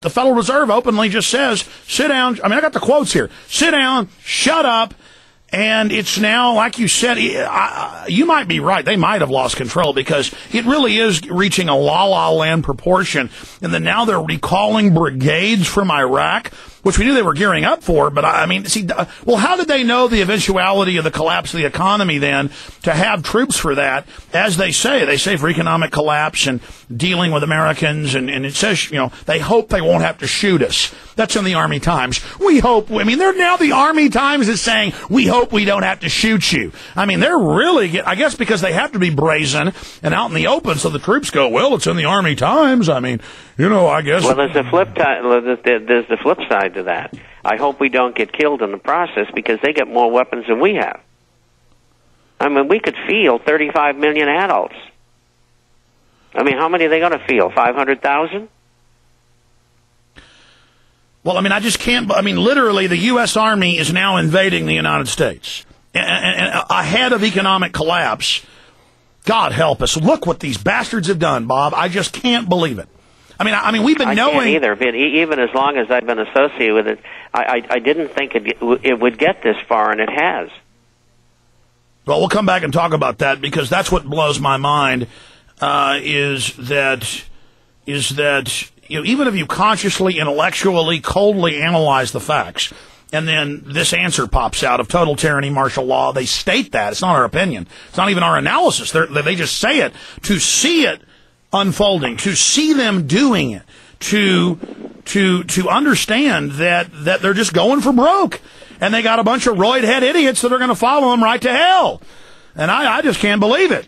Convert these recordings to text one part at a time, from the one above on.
The Federal Reserve openly just says, sit down. I mean, I got the quotes here. Sit down, shut up. And it's now, like you said, you might be right. They might have lost control because it really is reaching a la-la land proportion. And then now they're recalling brigades from Iraq, which we knew they were gearing up for. But, I mean, see, well, how did they know the eventuality of the collapse of the economy then to have troops for that? As they say for economic collapse and dealing with Americans. And it says, you know, they hope they won't have to shoot us. That's in the Army Times. We hope. I mean, they're now the Army Times is saying, we hope we don't have to shoot you. I mean, they're really, I guess because they have to be brazen and out in the open, so the troops go, well, it's in the Army Times. I mean, you know, I guess. Well, there's the flip side to that. I hope we don't get killed in the process because they get more weapons than we have. I mean, we could field 35 million adults. I mean, how many are they going to field? 500,000? Well, I mean, I just can't. I mean, literally, the U.S. Army is now invading the United States and ahead of economic collapse. God help us. Look what these bastards have done, Bob. I just can't believe it. I mean, we've been knowing. I can't either. But even as long as I've been associated with it, I didn't think it would get this far, and it has. Well, we'll come back and talk about that because that's what blows my mind. Is that you know, even if you consciously, intellectually, coldly analyze the facts, and then this answer pops out of total tyranny, martial law, they state that. It's not our opinion. It's not even our analysis. They just say it to see it unfolding, to see them doing it, to understand that they're just going for broke, and they got a bunch of roid-head idiots that are going to follow them right to hell. And I just can't believe it.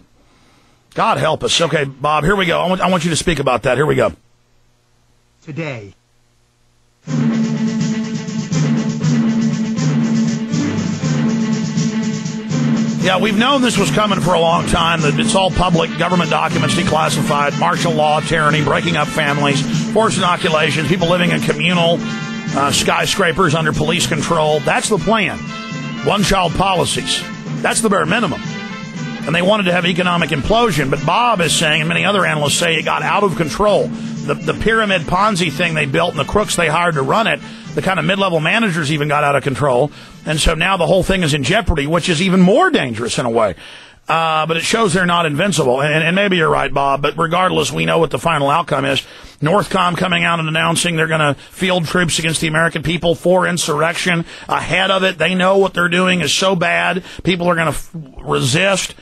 God help us. Okay, Bob, here we go. I want you to speak about that. Here we go. Today. Yeah, we've known this was coming for a long time, that it's all public, government documents declassified, martial law, tyranny, breaking up families, forced inoculations, people living in communal skyscrapers under police control. That's the plan. One-child policies. That's the bare minimum. And they wanted to have economic implosion, but Bob is saying, and many other analysts say, it got out of control. The pyramid Ponzi thing they built and the crooks they hired to run it, the kind of mid-level managers even got out of control. And so now the whole thing is in jeopardy, which is even more dangerous in a way. But it shows they're not invincible. And maybe you're right, Bob, but regardless, we know what the final outcome is. Northcom coming out and announcing they're going to field troops against the American people for insurrection. Ahead of it, they know what they're doing is so bad, people are going to resist.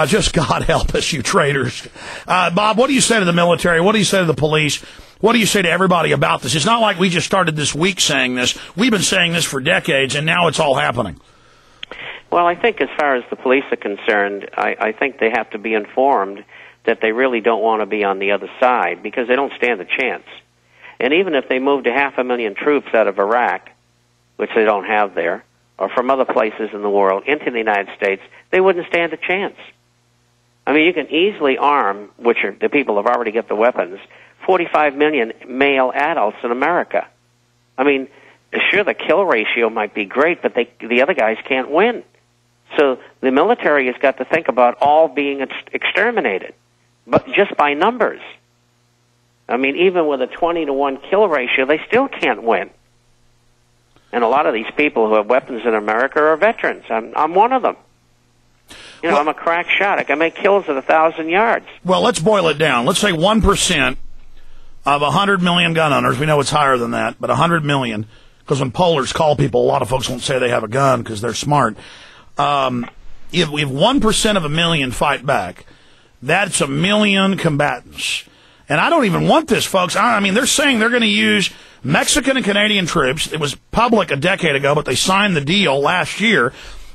Just God help us, you traitors. Bob, what do you say to the military? What do you say to the police? What do you say to everybody about this? It's not like we just started this week saying this. We've been saying this for decades, and now it's all happening. Well, I think as far as the police are concerned, I think they have to be informed that they really don't want to be on the other side because they don't stand a chance. And even if they moved 500,000 troops out of Iraq, which they don't have there, or from other places in the world into the United States, they wouldn't stand a chance. I mean, you can easily arm, which are the people have already got the weapons, 45 million male adults in America. I mean, sure, the kill ratio might be great, but the other guys can't win. So the military has got to think about all being exterminated, but just by numbers. I mean, even with a 20-to-1 kill ratio, they still can't win. And a lot of these people who have weapons in America are veterans. I'm one of them. You know, I'm a crack shot. I can make kills at 1,000 yards. Well, let's boil it down. Let's say 1% of 100 million gun owners. We know it's higher than that, but 100 million. Because when pollers call people, a lot of folks won't say they have a gun because they're smart. If we have 1% of a million fight back, that's 1 million combatants. And I don't even want this, folks. I mean, they're saying they're going to use Mexican and Canadian troops. It was public a decade ago, but they signed the deal last year.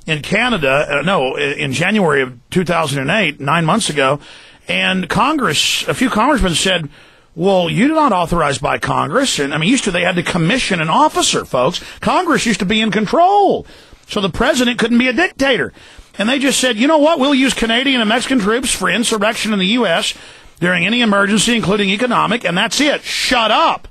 In Canada, in January of 2008, 9 months ago, and Congress, a few congressmen said, well, you're not authorized by Congress. And I mean, used to they had to commission an officer, folks. Congress used to be in control. So the president couldn't be a dictator. And they just said, you know what, we'll use Canadian and Mexican troops for insurrection in the U.S. during any emergency, including economic, and that's it. Shut up.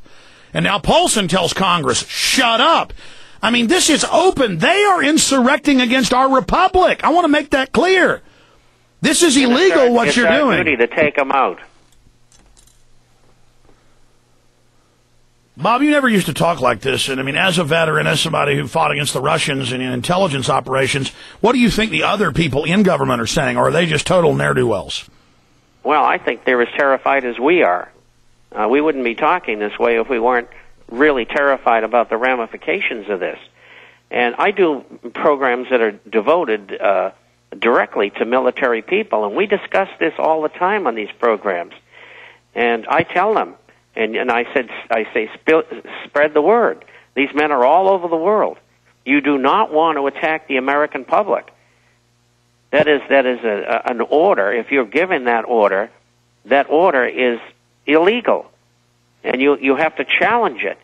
And now Paulson tells Congress, shut up. I mean, this is open. They are insurrecting against our republic. I want to make that clear. This is illegal, what you're doing. It's our duty to take them out. Bob, you never used to talk like this, and I mean, as a veteran, as somebody who fought against the Russians in intelligence operations, what do you think the other people in government are saying, or are they just total ne'er-do-wells? Well, I think they're as terrified as we are. We wouldn't be talking this way if we weren't really terrified about the ramifications of this. And I do programs that are devoted directly to military people, and we discuss this all the time on these programs. And I tell them, and I say, spread the word. These men are all over the world. You do not want to attack the American public. That is an order. If you're given that order is illegal, and you have to challenge it.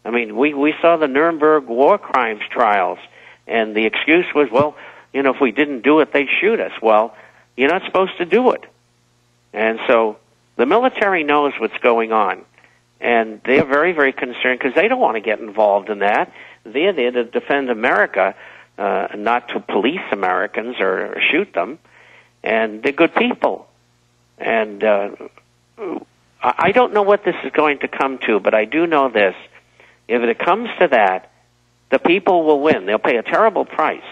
I mean, we saw the Nuremberg war crimes trials, and the excuse was, well, if we didn't do it, they'd shoot us. Well, you're not supposed to do it. And so the military knows what's going on, and they're very, very concerned because they don't want to get involved in that. They're there to defend America, not to police Americans or shoot them, and they're good people. And I don't know what this is going to come to, but I do know this. If it comes to that, the people will win. They'll pay a terrible price.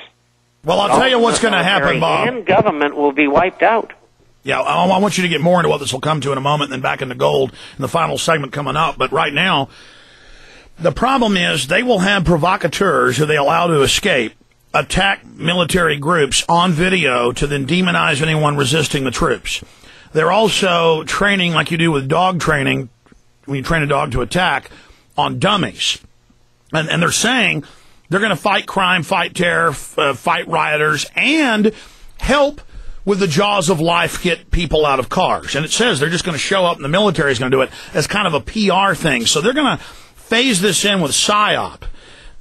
Well, I'll tell you what's going to happen, Bob. And government will be wiped out. Yeah, I want you to get more into what this will come to in a moment, and then back into gold in the final segment coming up. But right now, the problem is they will have provocateurs who they allow to escape attack military groups on video to then demonize anyone resisting the troops. They're also training, like you do with dog training, when you train a dog to attack, on dummies. And they're saying they're going to fight crime, fight terror, fight rioters, and help with the jaws of life get people out of cars. And it says they're just going to show up and the military is going to do it as kind of a PR thing. So they're going to phase this in with PSYOP.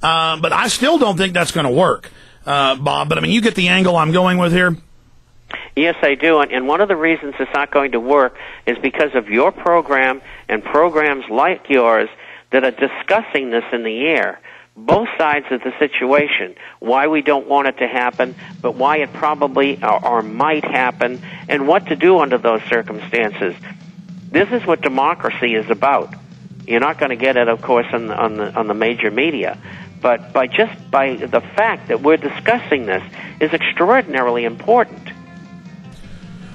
But I still don't think that's going to work, Bob. But, I mean, you get the angle I'm going with here? Yes, I do. And one of the reasons it's not going to work is because of your program and programs like yours that are discussing this in the air. Both sides of the situation, why we don't want it to happen, but why it probably or might happen, and what to do under those circumstances. This is what democracy is about. You're not going to get it, of course, on the major media, but by the fact that we're discussing this is extraordinarily important.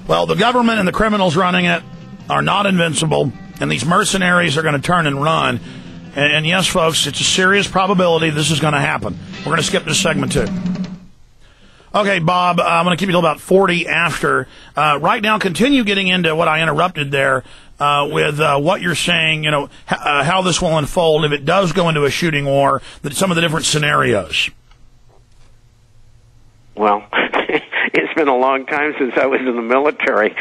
Well, the government and the criminals running it are not invincible, and these mercenaries are going to turn and run. And yes, folks, it's a serious probability this is going to happen. We're going to skip this segment, too. Okay, Bob, I'm going to keep you till about 40 after. Right now, continue getting into what I interrupted there with what you're saying, how this will unfold if it does go into a shooting war, some of the different scenarios. Well, it's been a long time since I was in the military.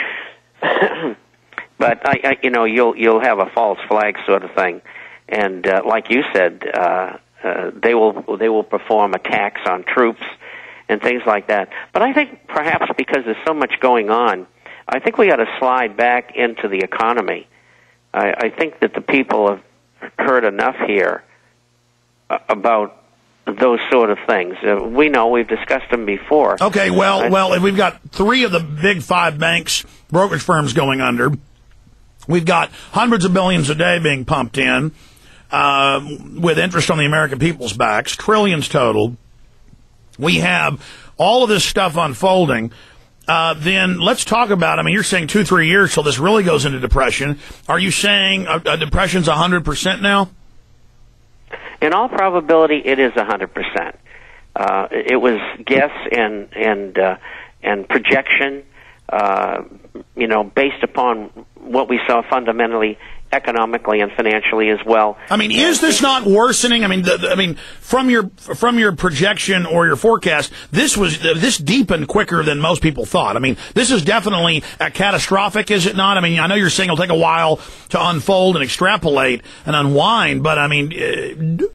But, you'll have a false flag sort of thing. And like you said, they will perform attacks on troops and things like that. But I think perhaps because there's so much going on, I think we got to slide back into the economy. I think that the people have heard enough here about those sort of things. We know, we've discussed them before. Okay, well, if we've got 3 of the big 5 banks, brokerage firms going under. We've got hundreds of billions a day being pumped in. With interest on the American people's backs, trillions total. We have all of this stuff unfolding. Then let's talk about, you're saying 2-3 years till this really goes into depression. Are you saying a depression's 100% now? In all probability, it is 100%. It was guess and projection, based upon what we saw fundamentally economically and financially as well. Is this not worsening? From your projection or your forecast, this deepened quicker than most people thought. This is definitely catastrophic, is it not? I know you're saying it'll take a while to unfold and extrapolate and unwind, but